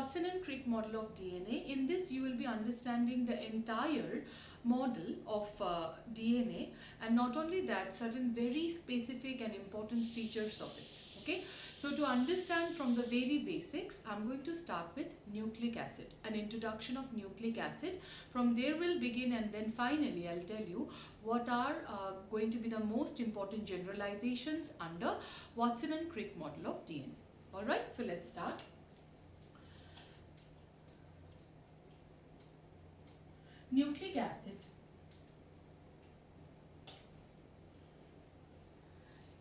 Watson and Crick model of DNA. In this you will be understanding the entire model of DNA, and not only that, certain very specific and important features of it. Okay, so to understand from the very basics, I'm going to start with nucleic acid, an introduction of nucleic acid. From there we'll begin, and then finally I'll tell you what are going to be the most important generalizations under Watson and Crick model of DNA. Alright, so let's start. Nucleic acid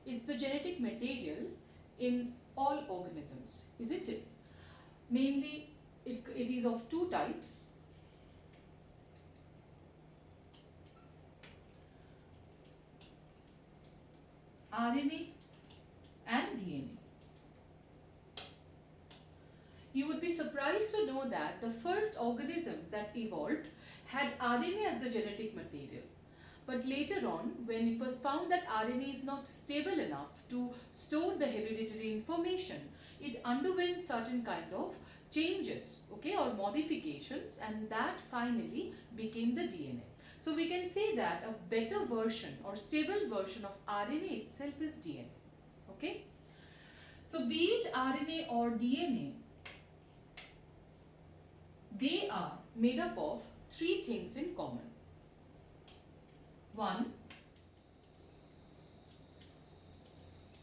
is the genetic material in all organisms, isn't it? Mainly it is of two types. RNA and DNA. You would be surprised to know that the first organisms that evolved had RNA as the genetic material. But later on, when it was found that RNA is not stable enough to store the hereditary information, it underwent certain kind of changes, okay, or modifications, and that finally became the DNA. So we can say that a better version or stable version of RNA itself is DNA. Okay. So be it RNA or DNA, they are made up of three things in common. 1.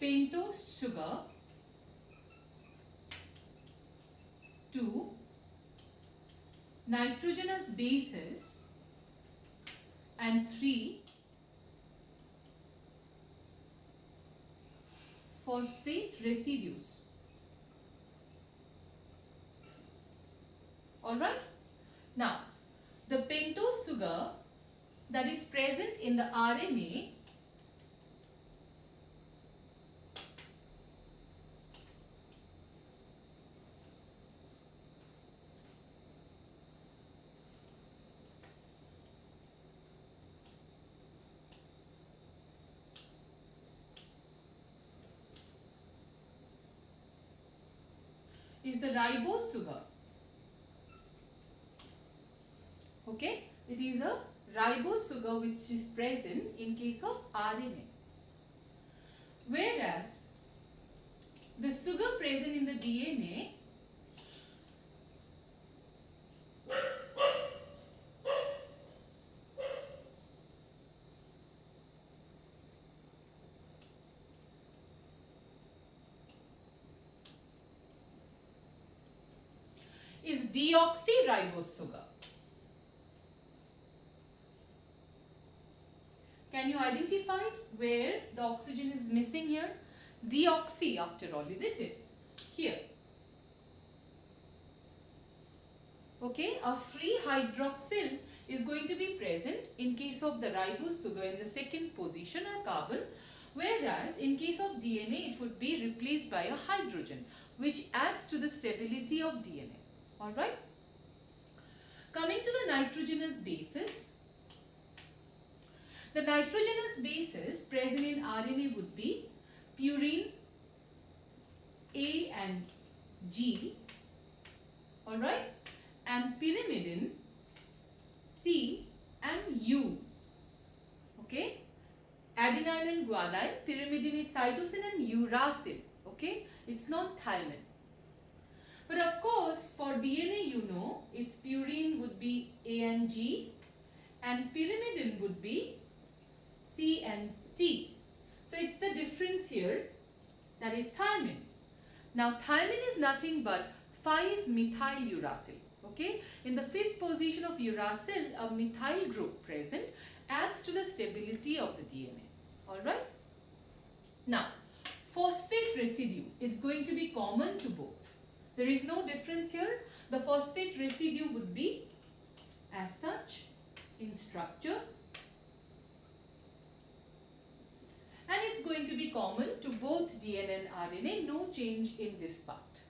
Pentose sugar. 2. Nitrogenous bases. And 3. Phosphate residues. Alright. Now, the pentose sugar that is present in the RNA is the ribose sugar. Okay, it is a ribose sugar which is present in case of RNA. Whereas the sugar present in the DNA is deoxyribose sugar. Can you identify where the oxygen is missing here? Deoxy after all, isn't it? Here. Okay, a free hydroxyl is going to be present in case of the ribose sugar in the second position or carbon, whereas in case of DNA it would be replaced by a hydrogen, which adds to the stability of DNA. Alright. Coming to the nitrogenous bases. The nitrogenous bases present in RNA would be purine A and G, alright, and pyrimidine C and U. Okay, adenine and guanine, pyrimidine is cytosine and uracil. Okay, it's not thymine. But of course, for DNA, you know, its purine would be A and G, and pyrimidine would be C and T. So it's the difference here, that is thymine. Now thymine is nothing but 5-methyl uracil. Okay, in the fifth position of uracil, a methyl group present adds to the stability of the DNA. Alright. Now phosphate residue, it's going to be common to both. There is no difference here. The phosphate residue would be as such in structure, and it's going to be common to both DNA and RNA, no change in this part.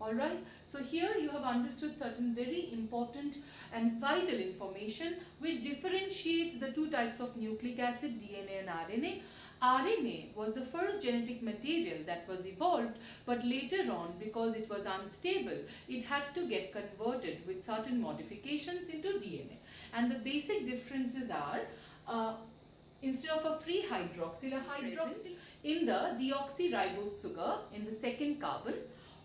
Alright, so here you have understood certain very important and vital information which differentiates the two types of nucleic acid, DNA and RNA. RNA was the first genetic material that was evolved, but later on, because it was unstable, it had to get converted with certain modifications into DNA. And the basic differences are, instead of a free hydroxyl, a hydroxyl in the deoxyribose sugar in the second carbon.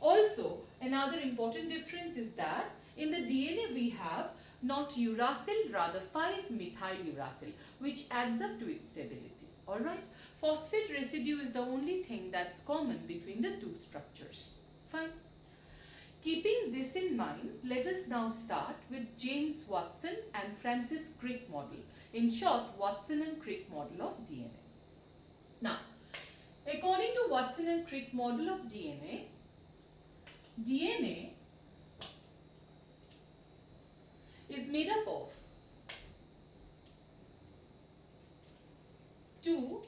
Also, another important difference is that in the DNA we have not uracil, rather 5-methyl uracil, which adds up to its stability. Alright, phosphate residue is the only thing that's common between the two structures. Fine. Keeping this in mind, let us now start with James Watson and Francis Crick model. In short, Watson and Crick model of DNA. Now, according to Watson and Crick model of DNA, DNA is made up of two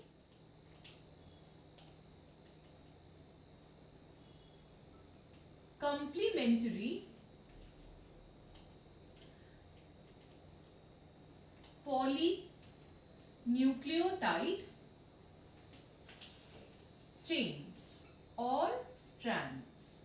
complementary polynucleotide chains or strands.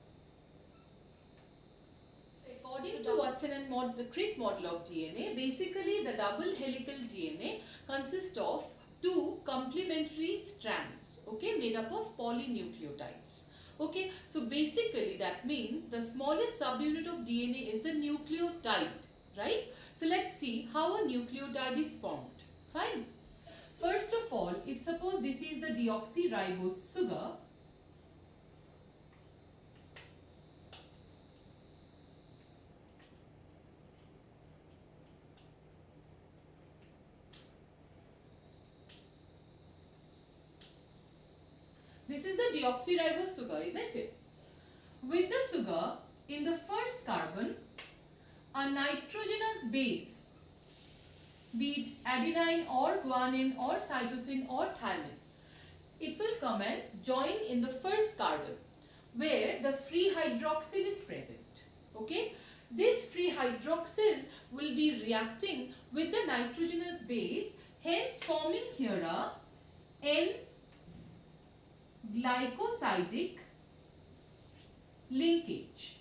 According to Watson and the Crick model of DNA, basically the double helical DNA consists of two complementary strands, okay, made up of polynucleotides. Okay, so basically that means the smallest subunit of DNA is the nucleotide, right? So let's see how a nucleotide is formed. Fine. First of all, if suppose this is the deoxyribose sugar, this is the deoxyribose sugar, isn't it? With the sugar, in the first carbon, a nitrogenous base, be it adenine or guanine or cytosine or thymine, it will come and join in the first carbon where the free hydroxyl is present. Okay? This free hydroxyl will be reacting with the nitrogenous base, hence forming here a N-glycosidic linkage.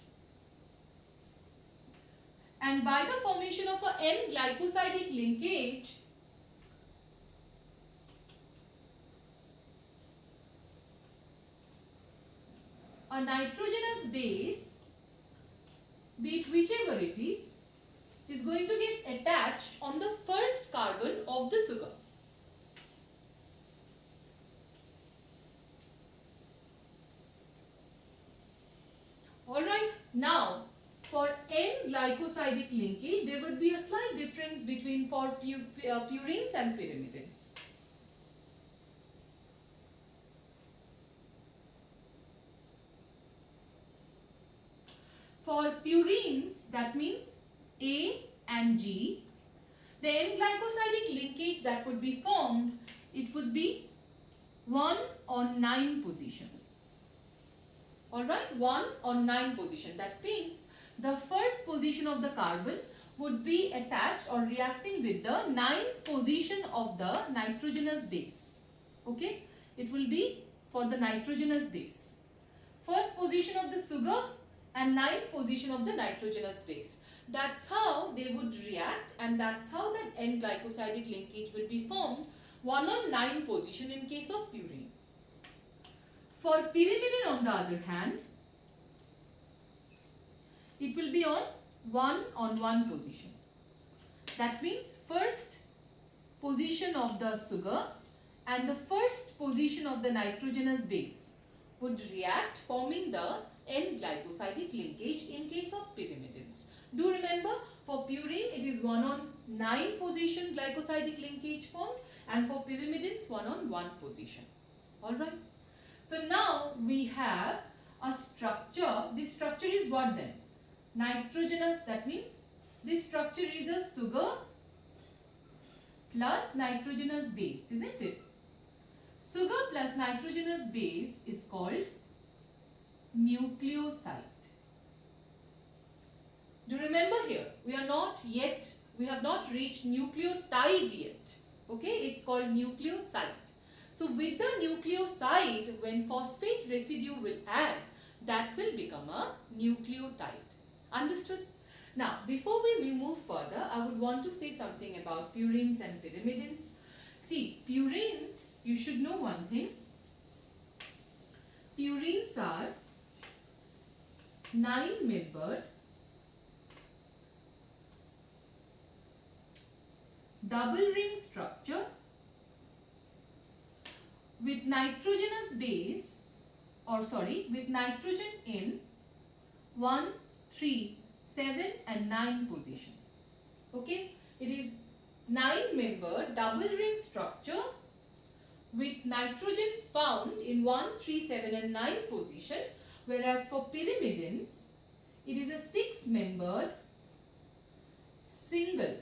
And by the formation of a N-glycosidic linkage, a nitrogenous base, be it whichever it is going to get attached on the first carbon of the sugar. Alright, now for N-glycosidic linkage, there would be a slight difference between for purines and pyrimidines. For purines, that means A and G, the N-glycosidic linkage that would be formed, it would be 1 on 9 position. Alright, 1 on 9 position. That means the first position of the carbon would be attached or reacting with the 9th position of the nitrogenous base. Okay, it will be for the nitrogenous base. First position of the sugar and 9th position of the nitrogenous base. That's how they would react, and that's how the N-glycosidic linkage will be formed, 1 on 9 position in case of purine. For pyrimidine on the other hand, it will be on 1 on 1 position. That means first position of the sugar and the first position of the nitrogenous base would react, forming the N-glycosidic linkage in case of pyrimidines. Do remember, for purine it is 1 on 9 position glycosidic linkage formed, and for pyrimidines 1 on 1 position. Alright. So now we have a structure. This structure is what then? Nitrogenous, that means this structure is a sugar plus nitrogenous base, isn't it? Sugar plus nitrogenous base is called nucleoside. Do remember here, we have not reached nucleotide yet. Okay, it's called nucleoside. So with the nucleoside, when phosphate residue will add, that will become a nucleotide. Understood? Now, before we move further, I would want to say something about purines and pyrimidines. See, purines, you should know one thing. Purines are 9-membered double ring structure with nitrogenous base, with nitrogen in 1, 3, 7 and 9 position. Okay, it is 9-membered double ring structure with nitrogen found in 1, 3, 7 and 9 position, whereas for pyrimidines it is a 6-membered single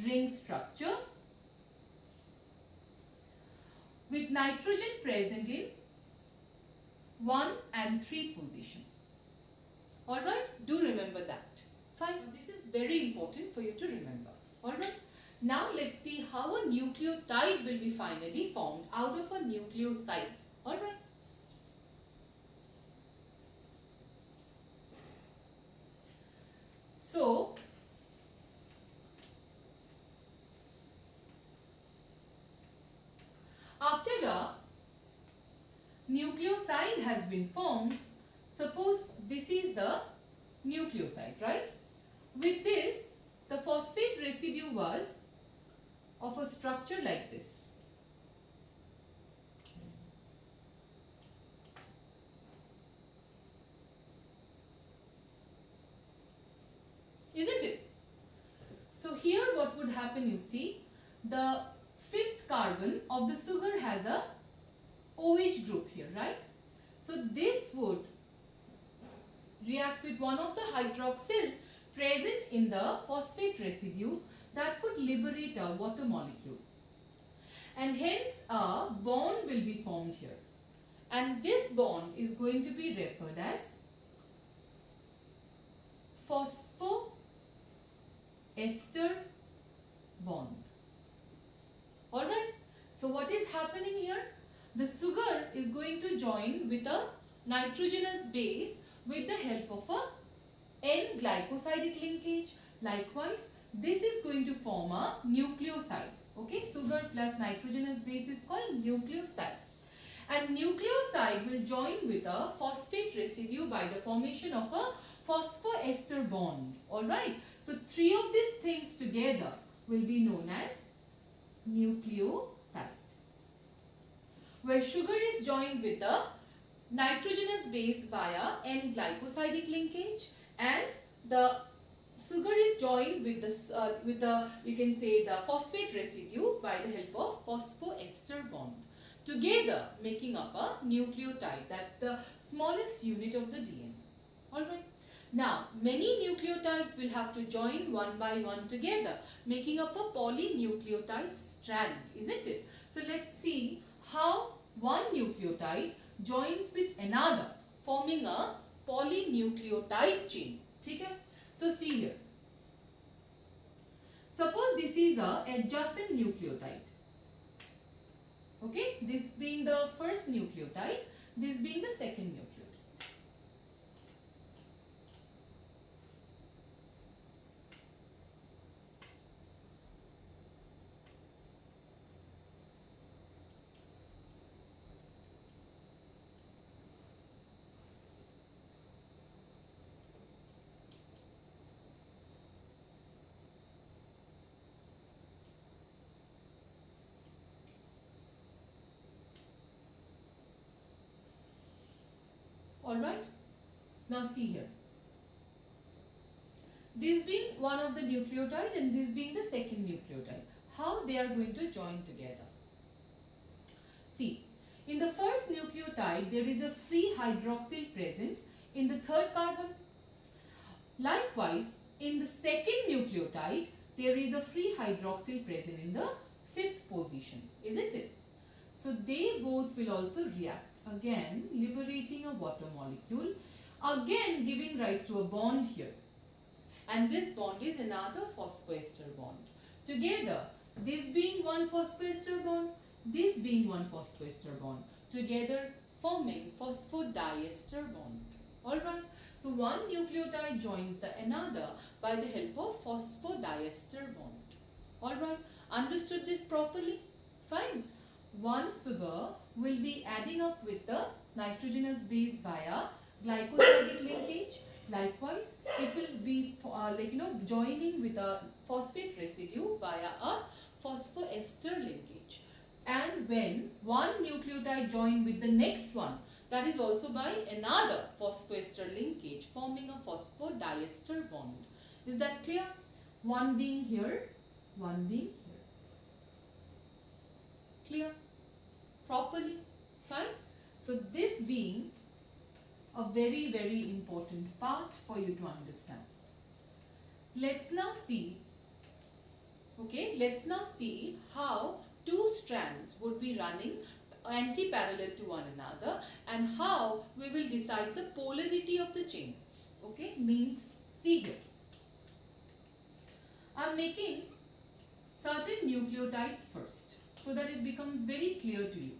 ring structure with nitrogen present in 1 and 3 position. Alright, do remember that. Fine, this is very important for you to remember. Alright, now let's see how a nucleotide will be finally formed out of a nucleoside. Alright. So, after a nucleoside has been formed, suppose this is the nucleoside, right? With this, the phosphate residue was of a structure like this. Isn't it? So here what would happen, you see, the 5th carbon of the sugar has a OH group here, right? So this would react with one of the hydroxyl present in the phosphate residue that would liberate a water molecule. And hence a bond will be formed here. And this bond is going to be referred as phosphoester bond. Alright, so what is happening here? The sugar is going to join with a nitrogenous base with the help of a N-glycosidic linkage. Likewise, this is going to form a nucleoside. Okay, sugar plus nitrogenous base is called nucleoside. And nucleoside will join with a phosphate residue by the formation of a phosphoester bond. Alright, so 3 of these things together will be known as nucleotide, where sugar is joined with the nitrogenous base via N-glycosidic linkage, and the sugar is joined with the you can say the phosphate residue by the help of phosphoester bond, together making up a nucleotide. That's the smallest unit of the DNA. Alright. Now, many nucleotides will have to join one by one together, making up a polynucleotide strand, isn't it? So, let's see how one nucleotide joins with another, forming a polynucleotide chain. Okay? So, see here. Suppose this is a adjacent nucleotide. Okay? This being the first nucleotide, this being the second nucleotide. Alright, now see here. This being one of the nucleotide and this being the second nucleotide. How they are going to join together? See, in the first nucleotide there is a free hydroxyl present in the 3rd carbon. Likewise, in the second nucleotide there is a free hydroxyl present in the 5th position, isn't it? So they both will also react, again liberating a water molecule, again giving rise to a bond here, and this bond is another phosphoester bond. Together, this being one phosphoester bond this being one phosphoester bond, together forming phosphodiester bond. Alright, so one nucleotide joins the another by the help of phosphodiester bond. Alright, understood this properly? Fine. One sugar will be adding up with the nitrogenous base via glycosidic linkage. Likewise, it will be joining with a phosphate residue via a phosphoester linkage. And when one nucleotide join with the next one, that is also by another phosphoester linkage, forming a phosphodiester bond. Is that clear? One being here, one being here. Clear? Properly? Fine? So this being a very, very important part for you to understand. Let's now see, let's now see how two strands would be running anti-parallel to one another and how we will decide the polarity of the chains. Means, see here. I am making certain nucleotides first so that it becomes very clear to you.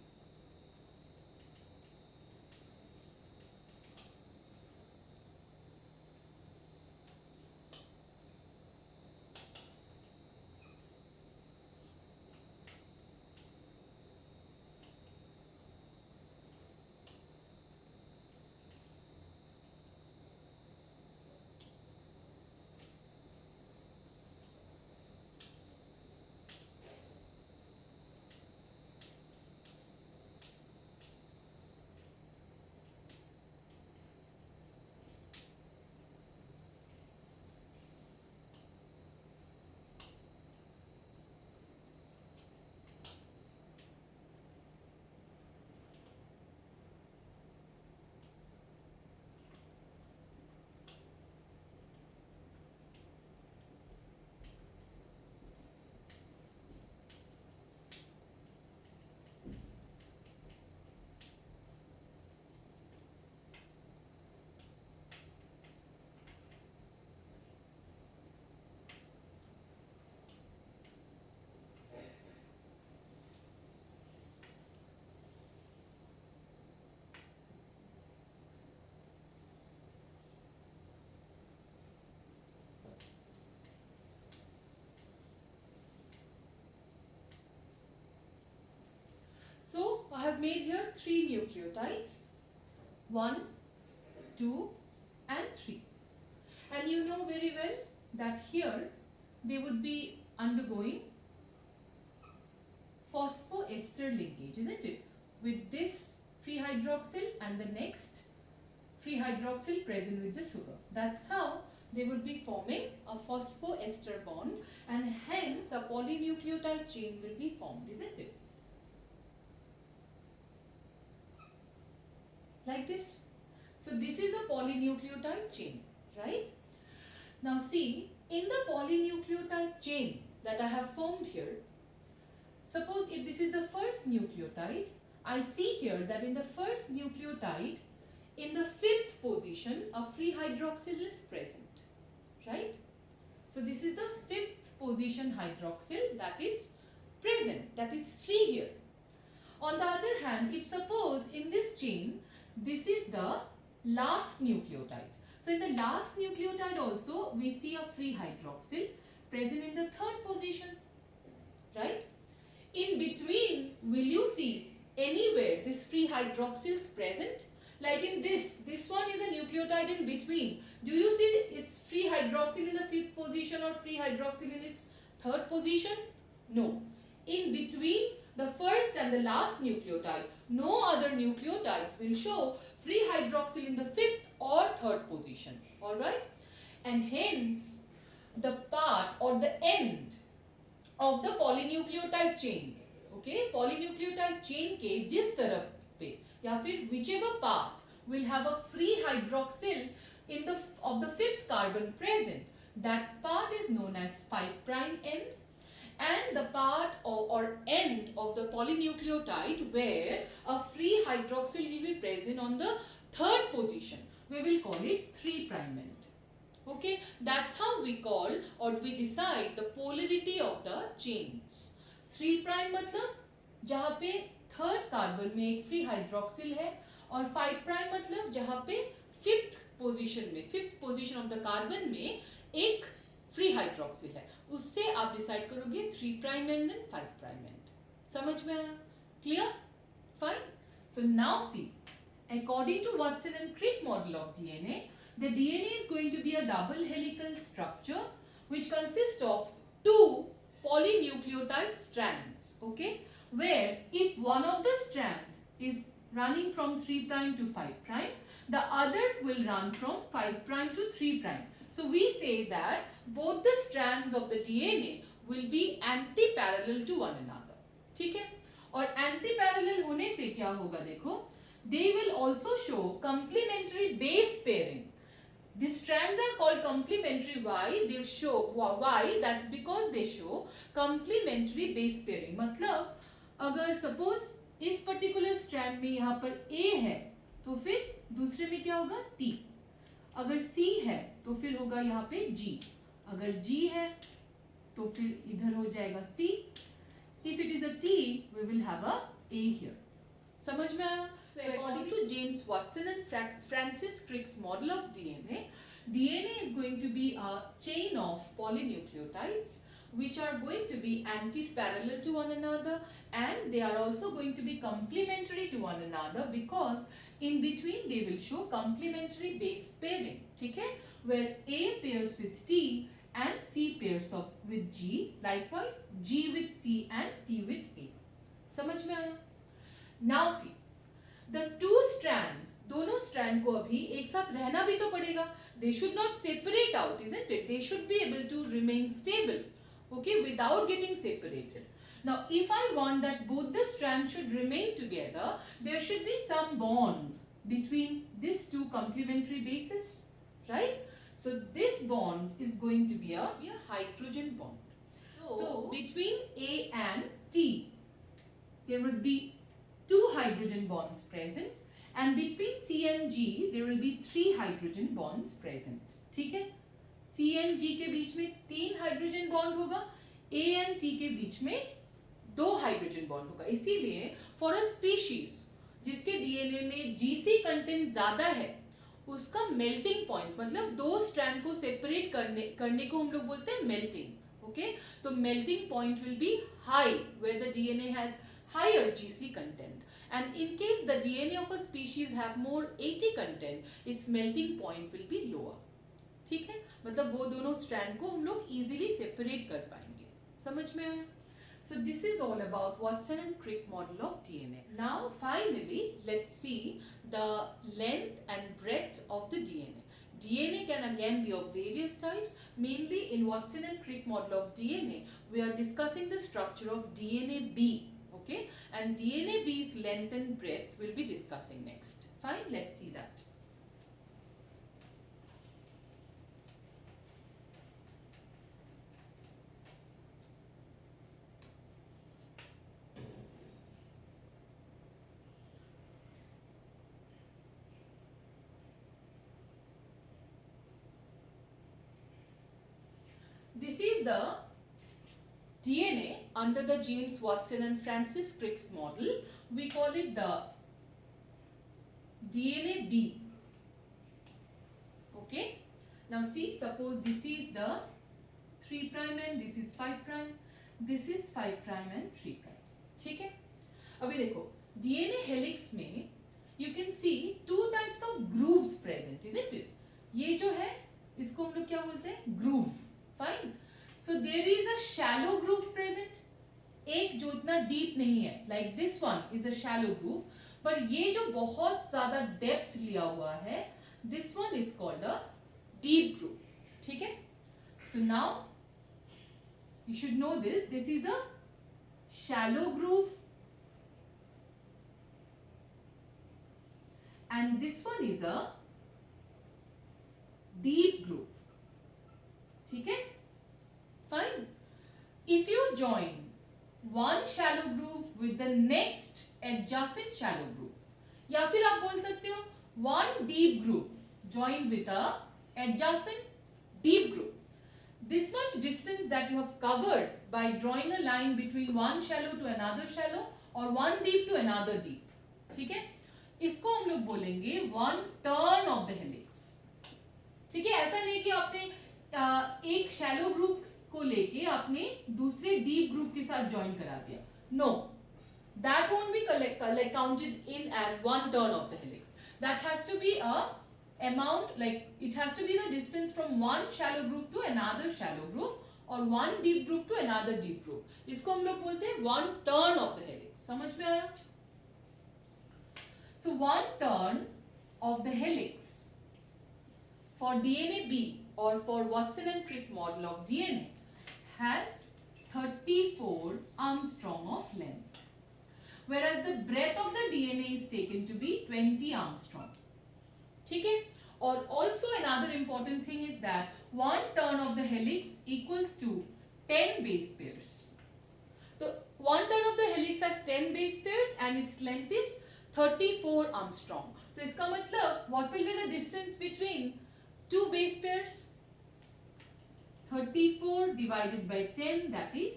So I have made here 3 nucleotides, 1, 2 and 3. And you know very well that here they would be undergoing phosphoester linkage, isn't it? With this free hydroxyl and the next free hydroxyl present with the sugar. That's how they would be forming a phosphoester bond and hence a polynucleotide chain will be formed, isn't it? Like this. So this is a polynucleotide chain, right? Now see, in the polynucleotide chain that I have formed here, suppose if this is the first nucleotide, I see here that in the first nucleotide, in the 5th position, a free hydroxyl is present, right? So this is the 5th position hydroxyl that is present, that is free here. On the other hand, if suppose in this chain, this is the last nucleotide. So in the last nucleotide also we see a free hydroxyl present in the 3rd position, right? In between, will you see anywhere this free hydroxyl is present? Like in this one is a nucleotide in between. Do you see its free hydroxyl in the 5th position or free hydroxyl in its 3rd position? No. In between the first and the last nucleotide, no other nucleotides will show free hydroxyl in the 5th or 3rd position. Alright? And hence, the part or the end of the polynucleotide chain, polynucleotide chain के जिस तरफ पे या फिर whichever part will have a free hydroxyl in the of the 5th carbon present, that part is known as 5' end, and the part or end of the polynucleotide where a free hydroxyl will be present on the 3rd position, we will call it 3' end. Okay, that's how we call or we decide the polarity of the chains. 3' matlab जहां पे third carbon में एक free hydroxyl है, और 5 prime मतलब जहां पे fifth position of the carbon में एक फ्री हाइड्रोक्सिल है, उससे आप डिसाइड करोगे 3 प्राइम एंड 5 प्राइम एंड। समझ में आया? Clear? Fine. So now see, according to Watson and Crick model of DNA, the DNA is going to be a double helical structure which consists of two polynucleotide strands, okay, where if one of the strand is running from 3 prime to 5 prime, the other will run from 5 prime to 3 prime. So we say that both the strands of the DNA will be anti-parallel to one another. ठीक है? और anti-parallel होने से क्या होगा देखो, they will also show complementary base pairing. These strands are called complementary. Why? That's because they show complementary base pairing. मतलब अगर suppose इस particular strand में यहाँ पर A है, तो फिर दूसरे में क्या होगा? T. अगर C है तो फिर होगा यहाँ पे G. अगर G है तो फिर इधर हो जाएगा C. If it is a T, we will have a A here. समझ में आया? So according to James Watson and Francis Crick's model of DNA, DNA is going to be a chain of polynucleotides which are going to be anti-parallel to one another, and they are also going to be complementary to one another because in between they will show complementary base pairing. ठीक है? Where A pairs with T and C pairs with G, likewise G with C and T with A. समझ में आया? Now see, the two strands, दोनों strand को अभी एक साथ रहना भी तो पड़ेगा. They should not separate out, isn't it? They should be able to remain stable, okay, without getting separated. Now, if I want that both the strands should remain together, there should be some bond between these two complementary bases, right? So this bond is going to be a hydrogen bond. So between A and T, there would be two hydrogen bonds present, and between C and G there will be 3 hydrogen bonds present. ठीक है? C and G के बीच में 3 hydrogen bond होगा, A and T के बीच में 2 hydrogen bond होगा. इसीलिए for a species जिसके डीएनए में GC कंटेंट ज्यादा है, उसका मेल्टिंग पॉइंट मतलब दो स्ट्रैंड को सेपरेट करने को हम लोग बोलते हैं मेल्टिंग. ओके, तो melting point will be high where the DNA has higher GC content, and in case the DNA of a species have more AT content, its melting point will be lower. ठीक है? मतलब वो दोनों strand को हम लोग easily separate कर पाएंगे. समझ में आया? So this is all about Watson and Crick model of DNA. Now finally let's see the length and breadth of the DNA. DNA can again be of various types. Mainly in Watson and Crick model of DNA, we are discussing the structure of DNA B. Okay, and DNA B's length and breadth we'll be discussing next. Fine, let's see that. This is the DNA under the James Watson and Francis Crick's model. We call it the DNA B. Okay. Now see, suppose this is the 3 prime and this is 5 prime. This is 5 prime and 3 prime. ठीक है? अभी देखो DNA helix में you can see 2 types of grooves present, isn't it? ये जो है इसको हम लोग क्या बोलते हैं? Groove. Fine. So there is a shallow groove present. एक जो इतना deep नहीं है, like this one is a shallow groove. पर ये जो बहुत ज़्यादा depth लिया हुआ है, this one is called a deep groove. ठीक है? So now you should know this. This is a shallow groove, and this one is a deep groove. ठीक है? Fine. If you join one shallow groove with the next adjacent shallow groove, या फिर आप बोल सकते हो one deep groove joined with a adjacent deep groove. This much distance that you have covered by drawing a line between one shallow to another shallow और one deep to another deep. ठीक है, इसको हम लोग बोलेंगे one turn of the helix. ठीक है, ऐसा नहीं कि आपने एक शैलो ग्रुप को लेके आपने दूसरे डीप ग्रुप के साथ ज्वाइन करा दिया. No, that won't be counted in as one turn of the helix. That has to be a amount, like it has to be the distance from one shallow groove to another shallow groove और one deep groove to another deep groove. इसको हम लोग बोलते हैं one turn of the helix. समझ में आया? So one turn of the helix for DNA B or for Watson and Crick model of DNA has 34 Armstrong of length, whereas the breadth of the DNA is taken to be 20 Armstrong. ठीक है, और also another important thing is that one turn of the helix equals to 10 base pairs. So one turn of the helix has 10 base pairs and its length is 34 Armstrong. तो इसका मतलब what will be the distance between two base pairs? 34 divided by 10, that is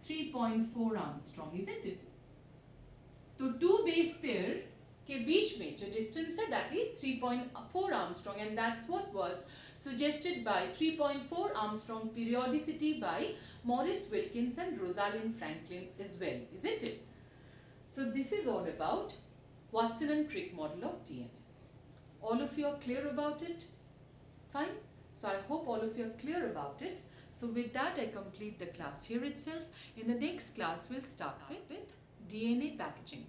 3.4 Armstrong, isn't it? तो two base pair के बीच में जो distance है that is 3.4 Armstrong, and that's what was suggested by 3.4 Armstrong periodicity by Maurice Wilkins and Rosalind Franklin as well, isn't it? So this is all about Watson and Crick model of DNA. All of you are clear about it? Fine. So I hope all of you are clear about it. So with that I complete the class here itself. In the next class we'll start with DNA packaging.